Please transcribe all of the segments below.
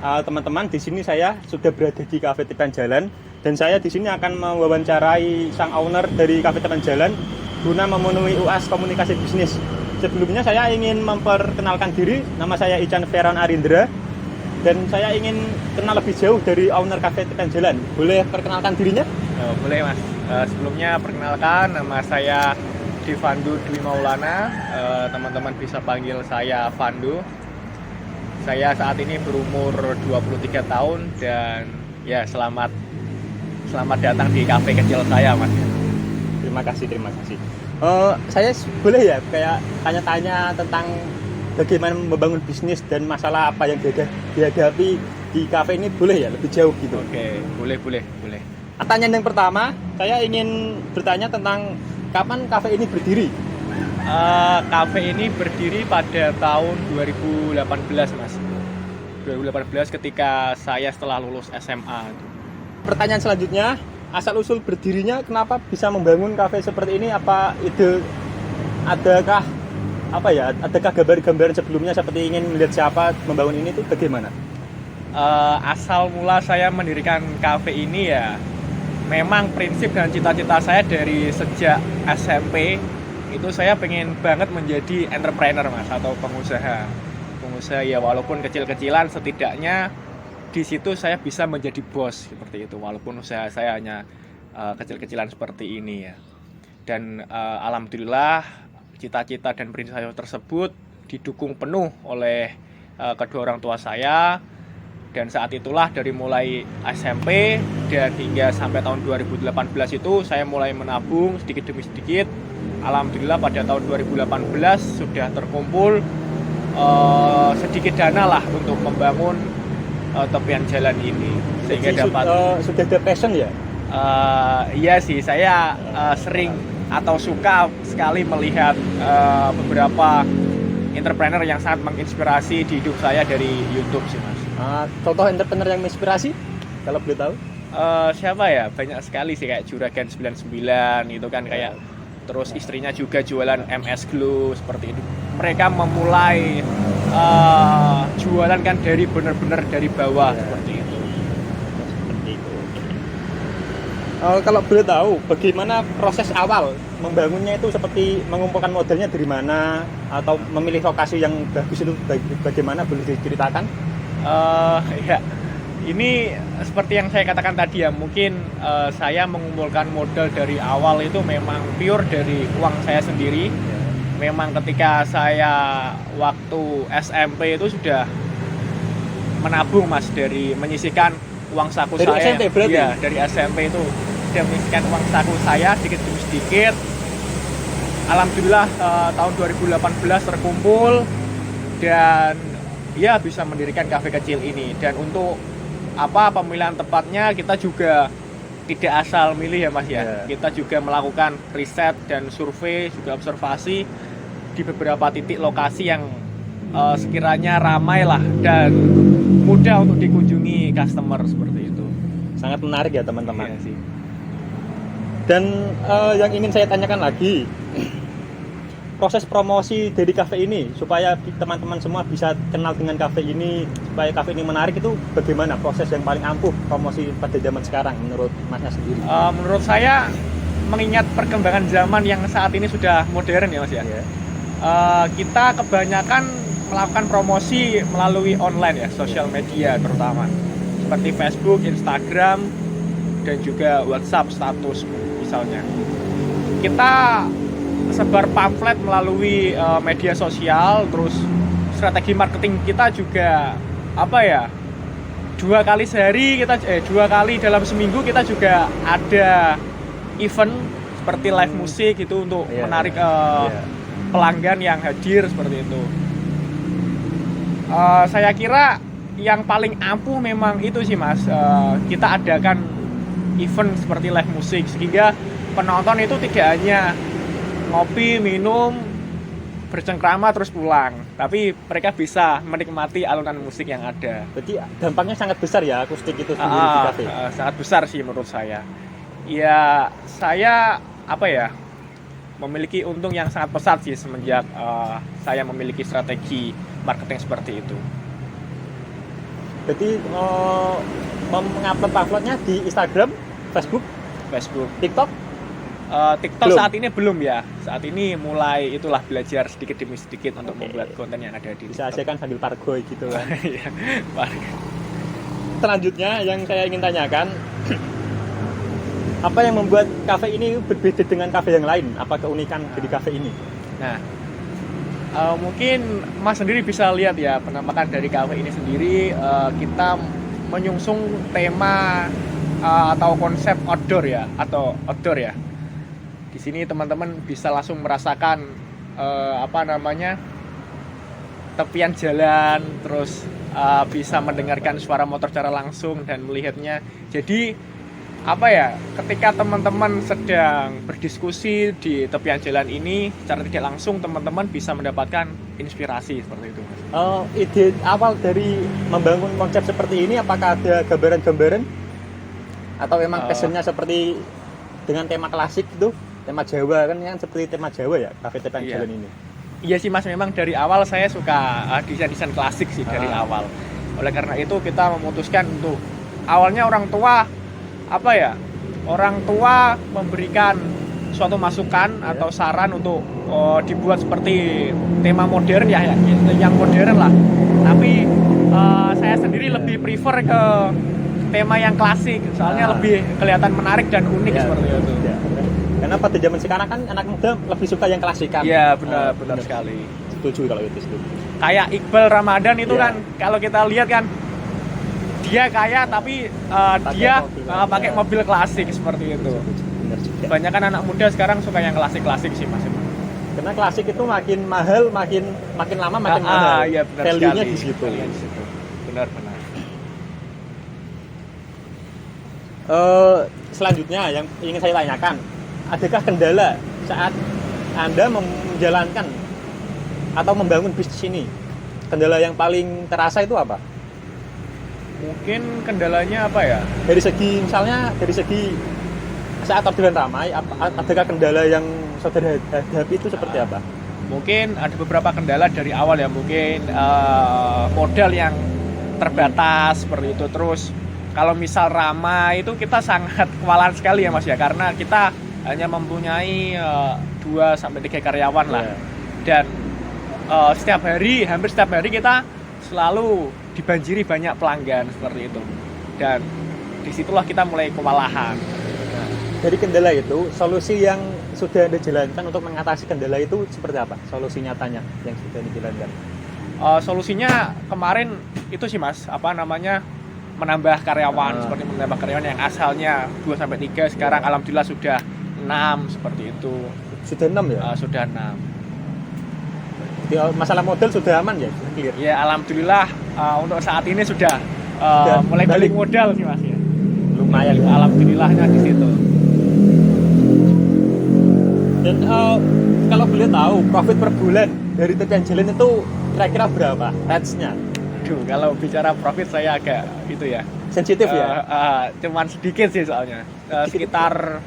teman-teman, di sini saya sudah berada di Cafe Tepian Jalan dan saya di sini akan mewawancarai sang owner dari Cafe Tepian Jalan guna memenuhi UAS komunikasi bisnis. Sebelumnya saya ingin memperkenalkan diri, nama saya Ican Feran Arindra dan saya ingin kenal lebih jauh dari owner Cafe Tepian Jalan. Boleh perkenalkan dirinya? Boleh Mas. Sebelumnya perkenalkan, nama saya Divandu Dwi Maulana. Teman-teman bisa panggil saya Vandu. Saya saat ini berumur 23 tahun dan ya selamat datang di kafe kecil saya, Mas. Terima kasih. Saya boleh ya kayak tanya-tanya tentang bagaimana membangun bisnis dan masalah apa yang dihadapi di kafe ini, boleh ya lebih jauh gitu? Oke, boleh. Pertanyaan yang pertama, saya ingin bertanya tentang kapan kafe ini berdiri? Kafe ini berdiri pada tahun 2018, Mas. 2018 ketika saya setelah lulus SMA. Pertanyaan selanjutnya, asal-usul berdirinya kenapa bisa membangun kafe seperti ini? Apa ide, adakah gambar-gambaran sebelumnya seperti ingin melihat siapa membangun ini itu bagaimana? Asal mula saya mendirikan kafe ini ya, memang prinsip dan cita-cita saya dari sejak SMP itu saya pengen banget menjadi entrepreneur, Mas, atau pengusaha ya, walaupun kecil-kecilan, setidaknya di situ saya bisa menjadi bos seperti itu, walaupun usaha saya hanya kecil-kecilan seperti ini ya. Dan alhamdulillah cita-cita dan prinsip saya tersebut didukung penuh oleh kedua orang tua saya. Dan saat itulah dari mulai SMP dan hingga sampai tahun 2018 itu saya mulai menabung sedikit demi sedikit. Alhamdulillah pada tahun 2018 sudah terkumpul sedikit dana lah untuk membangun tepian jalan ini. Sehingga sudah ada passion ya? Iya sih, saya sering atau suka sekali melihat beberapa entrepreneur yang sangat menginspirasi di hidup saya dari YouTube sih, Mas. Contoh entrepreneur yang menginspirasi, kalau boleh tahu? Siapa ya? Banyak sekali sih, kayak Juragan 99 itu kan, kayak terus istrinya juga jualan MS Glow seperti itu. Mereka memulai jualan kan dari benar-benar dari bawah seperti itu. Kalau boleh tahu, bagaimana proses awal membangunnya itu, seperti mengumpulkan modalnya dari mana atau memilih lokasi yang bagus itu bagaimana, boleh diceritakan? Ya, ini seperti yang saya katakan tadi ya, mungkin saya mengumpulkan modal dari awal itu memang pure dari uang saya sendiri. Memang ketika saya waktu SMP itu sudah menabung, Mas, dari menyisihkan uang saku dari saya. SMP berarti? Ya, dari SMP itu sudah menyisihkan uang saku saya sedikit demi sedikit. Alhamdulillah tahun 2018 terkumpul dan ya bisa mendirikan kafe kecil ini. Dan untuk pemilihan tempatnya kita juga tidak asal milih ya, Mas ya. Kita juga melakukan riset dan survei, juga observasi di beberapa titik lokasi yang sekiranya ramai lah dan mudah untuk dikunjungi customer seperti itu. Sangat menarik ya, teman-teman. Iya sih. Dan yang ingin saya tanyakan lagi, proses promosi dari kafe ini supaya teman-teman semua bisa kenal dengan kafe ini, supaya kafe ini menarik, itu bagaimana proses yang paling ampuh promosi pada zaman sekarang menurut Masnya sendiri? Menurut saya, mengingat perkembangan zaman yang saat ini sudah modern ya, Mas ya. Kita kebanyakan melakukan promosi melalui online ya, sosial media terutama seperti Facebook, Instagram, dan juga WhatsApp status misalnya. Kita sebar pamflet melalui media sosial, terus strategi marketing kita juga dua kali dalam seminggu kita juga ada event seperti live musik itu untuk menarik pelanggan yang hadir seperti itu. Saya kira yang paling ampuh memang itu sih, Mas. Kita adakan event seperti live musik sehingga penonton itu tidak hanya ngopi, minum, bercengkrama terus pulang, tapi mereka bisa menikmati alunan musik yang ada. Berarti dampaknya sangat besar ya akustik itu sendiri di kafe? Sangat besar sih menurut saya. Ya, saya memiliki untung yang sangat pesat sih semenjak saya memiliki strategi marketing seperti itu. Jadi mengupload pamfletnya di Instagram, Facebook, TikTok. TikTok Belum. saat ini belum ya. Saat ini mulai itulah belajar sedikit demi sedikit untuk membuat konten yang ada di Bisa aja kan sambil pargoy gitu kan. Iya, Pak. Selanjutnya yang saya ingin tanyakan, apa yang membuat kafe ini berbeda dengan kafe yang lain? Apa keunikan dari kafe ini? Nah, mungkin Mas sendiri bisa lihat ya penampakan dari kafe ini sendiri. Kita menyungsung tema atau konsep outdoor ya, Di sini teman-teman bisa langsung merasakan tepian jalan, terus bisa mendengarkan suara motor secara langsung dan melihatnya. Jadi ketika teman-teman sedang berdiskusi di tepian jalan ini secara tidak langsung, teman-teman bisa mendapatkan inspirasi seperti itu, Mas. Ide awal dari membangun konsep seperti ini, apakah ada gambaran-gambaran atau memang passionnya seperti dengan tema klasik itu, tema Jawa kan seperti tema Jawa ya kafe tepian Iya. jalan ini. Iya sih Mas, memang dari awal saya suka desain-desain klasik sih dari awal. Oleh karena itu kita memutuskan untuk awalnya orang tua memberikan suatu masukan atau saran untuk dibuat seperti tema modern yang modern lah. Tapi saya sendiri lebih prefer ke tema yang klasik, soalnya lebih kelihatan menarik dan unik seperti itu. Ya. Karena pada zaman sekarang kan anak muda lebih suka yang klasikan. Iya, benar sekali. Setuju kalau itu. Kayak Iqbal Ramadan itu kan kalau kita lihat kan dia kaya tapi dia pakai mobil klasik seperti itu. Benar juga. Banyak kan anak muda sekarang suka yang klasik sih Mas. Karena klasik itu makin mahal, makin lama makin mahal. Iya, benar Value-nya sekali. di situ. Benar. Selanjutnya yang ingin saya tanyakan, adakah kendala saat Anda menjalankan atau membangun bisnis ini? Kendala yang paling terasa itu apa? Mungkin kendalanya apa ya? Dari segi saat orderan ramai, adakah kendala yang saudara hadapi itu seperti apa? Mungkin ada beberapa kendala dari awal ya, mungkin modal yang terbatas seperti itu. Terus kalau misal ramai itu kita sangat kewalahan sekali ya Mas ya, karena kita hanya mempunyai 2-3 karyawan lah. Dan hampir setiap hari kita selalu dibanjiri banyak pelanggan seperti itu. Dan disitulah kita mulai kewalahan. Nah, dari kendala itu, solusi yang sudah Anda jalankan untuk mengatasi kendala itu seperti apa? Solusi nyatanya yang sudah dijalankan? Solusinya kemarin itu sih Mas, menambah karyawan, seperti menambah karyawan yang asalnya 2-3, sekarang alhamdulillah sudah 6 seperti itu. Sudah 6 ya? Sudah 6. Jadi, masalah modal sudah aman ya? Clear. Ya alhamdulillah untuk saat ini sudah mulai balik modal sih Mas ya. Lumayan ya. Alhamdulillahnya di situ. Dan kalau boleh tahu profit per bulan dari tepian jalan itu kira-kira berapa range-nya? Aduh, kalau bicara profit saya agak Sensitif ya? Cuman sedikit sih soalnya. Sekitar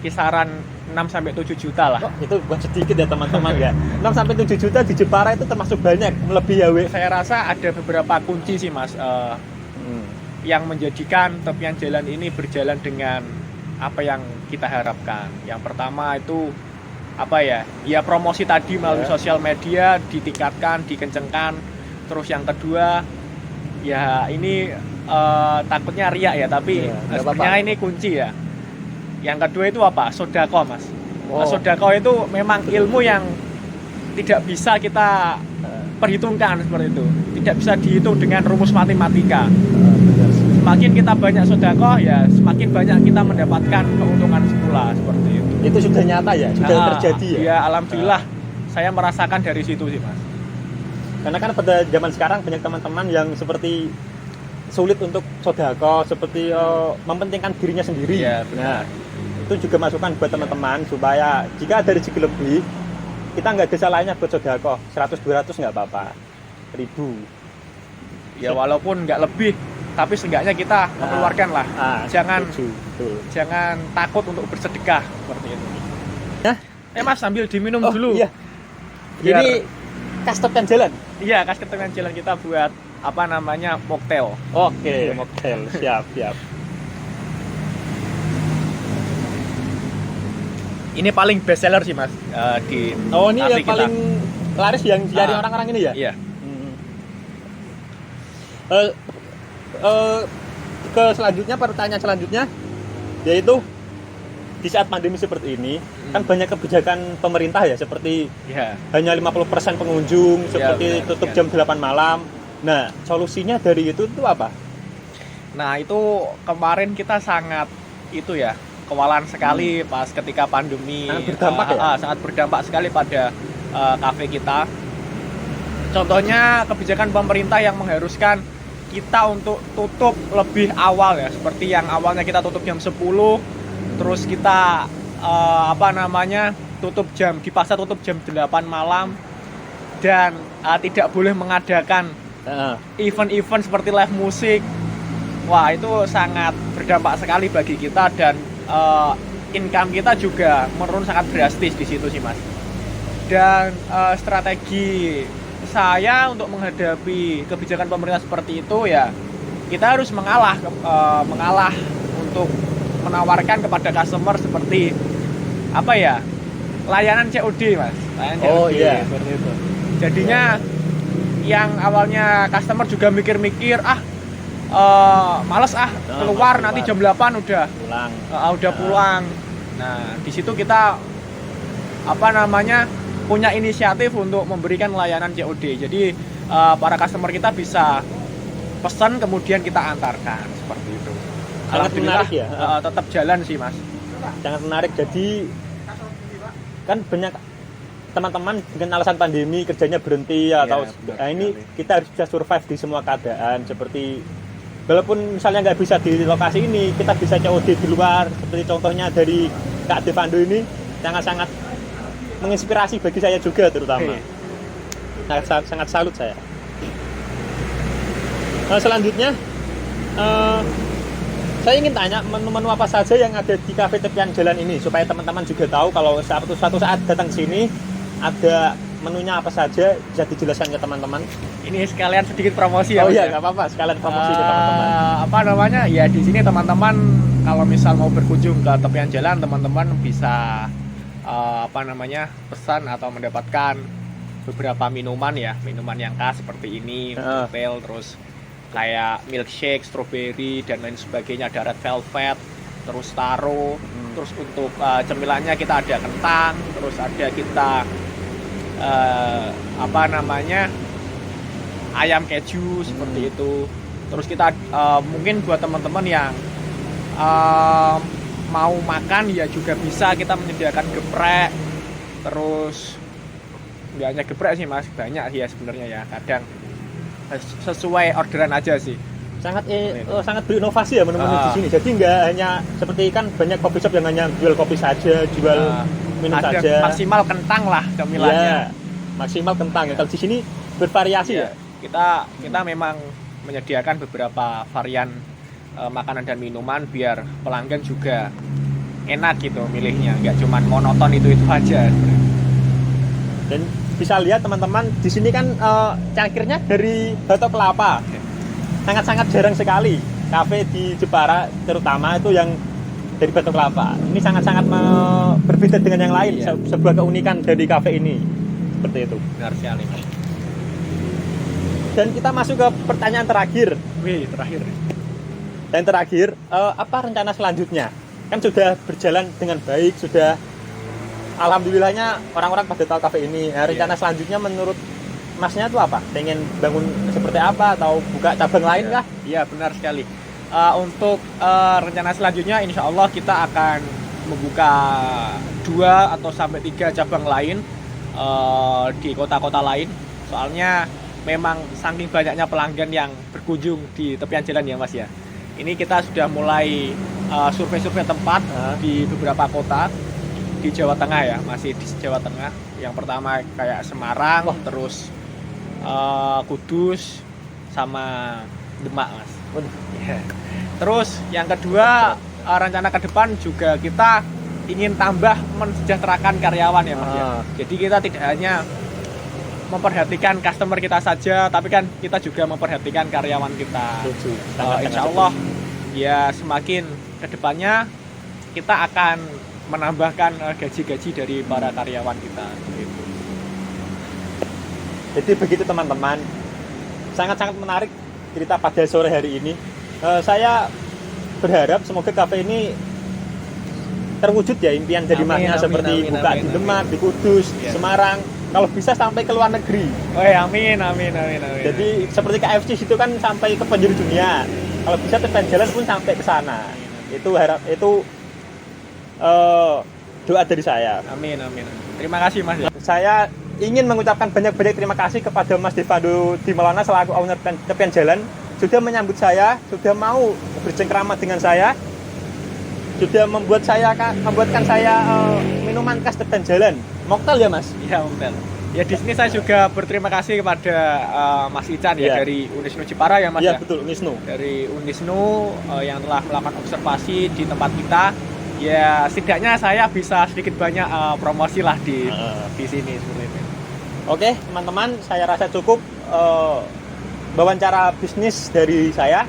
kisaran 6-7 juta lah. Oh, itu bukan sedikit ya teman-teman ya. 6-7 juta di Jepara itu termasuk banyak, melebihi ya. Saya rasa ada beberapa kunci sih Mas yang menjadikan tepian jalan ini berjalan dengan apa yang kita harapkan. Yang pertama itu ya promosi tadi melalui sosial media ditingkatkan, dikencengkan. Terus yang kedua ya ini takutnya riak ya, tapi sebenarnya ini kunci ya. Yang kedua itu sodako Mas. Sodako itu memang ilmu yang tidak bisa kita perhitungkan seperti itu. Tidak bisa dihitung dengan rumus matematika. Semakin kita banyak sodako ya semakin banyak kita mendapatkan keuntungan semula seperti itu. Itu sudah nyata ya? Sudah terjadi ya? Ya alhamdulillah saya merasakan dari situ sih Mas. Karena kan pada zaman sekarang banyak teman-teman yang seperti sulit untuk sodako, seperti mementingkan dirinya sendiri. Iya, benar. Itu juga masukan buat teman-teman supaya jika ada rezeki lebih, kita nggak ada salahnya buat sodako. 100-200 nggak apa-apa, 1000. Ya walaupun nggak lebih, tapi seenggaknya kita mengeluarkan lah. Jangan takut untuk bersedekah seperti itu. Mas sambil diminum dulu. Iya. Ini kas tepian jalan. Iya, kas tepian jalan kita buat apa namanya mocktail. Oke, mocktail. Siap, siap. Ini paling best seller sih mas di Oh, ini cafe yang paling laris yang dicari Ah. orang-orang ini ya? Iya. Hmm. Eh, eh, ke selanjutnya, pertanyaan selanjutnya yaitu di saat pandemi seperti ini kan banyak kebijakan pemerintah ya, seperti Iya. hanya 50% pengunjung, seperti benar, tutup benar. jam 8 malam. Nah, solusinya dari itu apa? Nah itu kemarin kita sangat itu ya kewalahan sekali pas ketika pandemi. Sangat berdampak ya? Sangat berdampak sekali pada kafe kita. Contohnya kebijakan pemerintah yang mengharuskan kita untuk tutup lebih awal ya, seperti yang awalnya kita tutup jam 10, terus kita apa namanya dipaksa tutup jam 8 malam, dan tidak boleh mengadakan event-event seperti live musik. Wah itu sangat berdampak sekali bagi kita, dan income kita juga menurun sangat drastis di situ sih mas. Dan strategi saya untuk menghadapi kebijakan pemerintah seperti itu ya, kita harus mengalah untuk menawarkan kepada customer seperti apa ya, layanan COD mas. Layanan Oh, COD, iya. seperti itu. Jadinya yang awalnya customer juga mikir-mikir males keluar, nanti jam 8 udah pulang. Nah di situ kita apa namanya punya inisiatif untuk memberikan layanan COD. Jadi para customer kita bisa pesan kemudian kita antarkan, seperti itu. Sangat menarik ya. Tetap jalan sih mas. Sangat menarik. Jadi kan banyak teman-teman dengan alasan pandemi kerjanya berhenti atau benar ini sekali. kita harus bisa survive di semua keadaan, seperti walaupun misalnya nggak bisa di lokasi ini, kita bisa COD di luar, seperti contohnya dari Kak Devando ini sangat-sangat menginspirasi bagi saya juga, terutama sangat salut saya. Selanjutnya saya ingin tanya menu-menu apa saja yang ada di kafe tepian jalan ini, supaya teman-teman juga tahu kalau suatu saat datang sini ada menunya apa saja, bisa dijelaskan ke teman-teman. Ini sekalian sedikit promosi ya. Oh iya, nggak apa-apa, sekalian promosi ke teman-teman. Apa namanya ya, di sini teman-teman kalau misal mau berkunjung ke tepian jalan, teman-teman bisa apa namanya pesan atau mendapatkan beberapa minuman yang khas seperti ini, mocktail, terus kayak milkshake, strawberry dan lain sebagainya, ada red velvet, terus taro, terus untuk cemilannya kita ada kentang, terus ada kita apa namanya ayam keju seperti itu. Terus kita mungkin buat teman-teman yang mau makan ya juga bisa kita menyediakan geprek. Terus nggak hanya geprek sih mas, banyak sih ya sebenarnya ya, kadang sesuai orderan aja sih. Sangat berinovasi ya menu-menu di sini. Jadi nggak hanya seperti kan banyak coffee shop yang hanya jual kopi saja, jual minum ada saja. Maksimal kentang lah cemilannya. Ya, maksimal kentang. Kalau di sini bervariasi ya. Kita memang menyediakan beberapa varian makanan dan minuman biar pelanggan juga enak gitu milihnya, nggak cuma monoton itu aja. Dan bisa lihat teman-teman di sini kan cangkirnya dari batok kelapa. Sangat-sangat jarang sekali kafe di Jepara terutama itu yang dari batok kelapa. Ini sangat-sangat berbeda dengan yang lain. Sebuah keunikan dari kafe ini seperti itu. Benar sekali. Dan kita masuk ke pertanyaan terakhir. Terakhir. Dan terakhir, apa rencana selanjutnya? Kan sudah berjalan dengan baik, sudah alhamdulillahnya orang-orang pada tahu kafe ini. Rencana selanjutnya menurut masnya itu apa? Pengen bangun seperti apa atau buka cabang lain kah? Iya, benar sekali. Untuk rencana selanjutnya insya Allah kita akan membuka 2 atau sampai 3 cabang lain di kota-kota lain. Soalnya memang saking banyaknya pelanggan yang berkunjung di tepian jalan ya mas ya. Ini kita sudah mulai survei-survei tempat di beberapa kota di Jawa Tengah ya, masih di Jawa Tengah. Yang pertama kayak Semarang, terus Kudus, sama Demak mas. Terus yang kedua rencana ke depan juga kita ingin tambah mensejahterakan karyawan ya mas ya. Jadi kita tidak hanya memperhatikan customer kita saja, tapi kan kita juga memperhatikan karyawan kita. Setuju. Insya Allah ya semakin kedepannya kita akan menambahkan gaji-gaji dari para karyawan kita. Gitu. Jadi begitu teman-teman, sangat-sangat menarik cerita pada sore hari ini. Saya berharap semoga kafe ini terwujud ya impian dari masnya seperti buka di Demak, di Kudus, di Semarang, kalau bisa sampai ke luar negeri. Oh ya, amin. Jadi seperti KFC itu kan sampai ke penjuru dunia. Kalau bisa Tepian Jalan pun sampai ke sana. Itu doa dari saya. Amin. Terima kasih Mas. Saya ingin mengucapkan banyak-banyak terima kasih kepada Mas Devando Dimaulana selaku owner Tepian Jalan sudah menyambut saya, sudah mau bercengkrama dengan saya, sudah membuatkan saya minuman khas Tepian Jalan. Mocktail ya Mas? Iya, mocktail. Ya di sini saya juga berterima kasih kepada Mas Ican ya dari Unisnu Jepara ya Mas ya. Iya betul, Unisnu. Dari Unisnu yang telah melakukan observasi di tempat kita. Ya setidaknya saya bisa sedikit banyak promosi lah di sini seperti itu. Oke teman-teman, saya rasa cukup wawancara bisnis dari saya.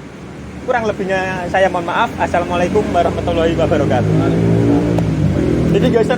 Kurang lebihnya saya mohon maaf. Assalamualaikum warahmatullahi wabarakatuh. Jadi guys,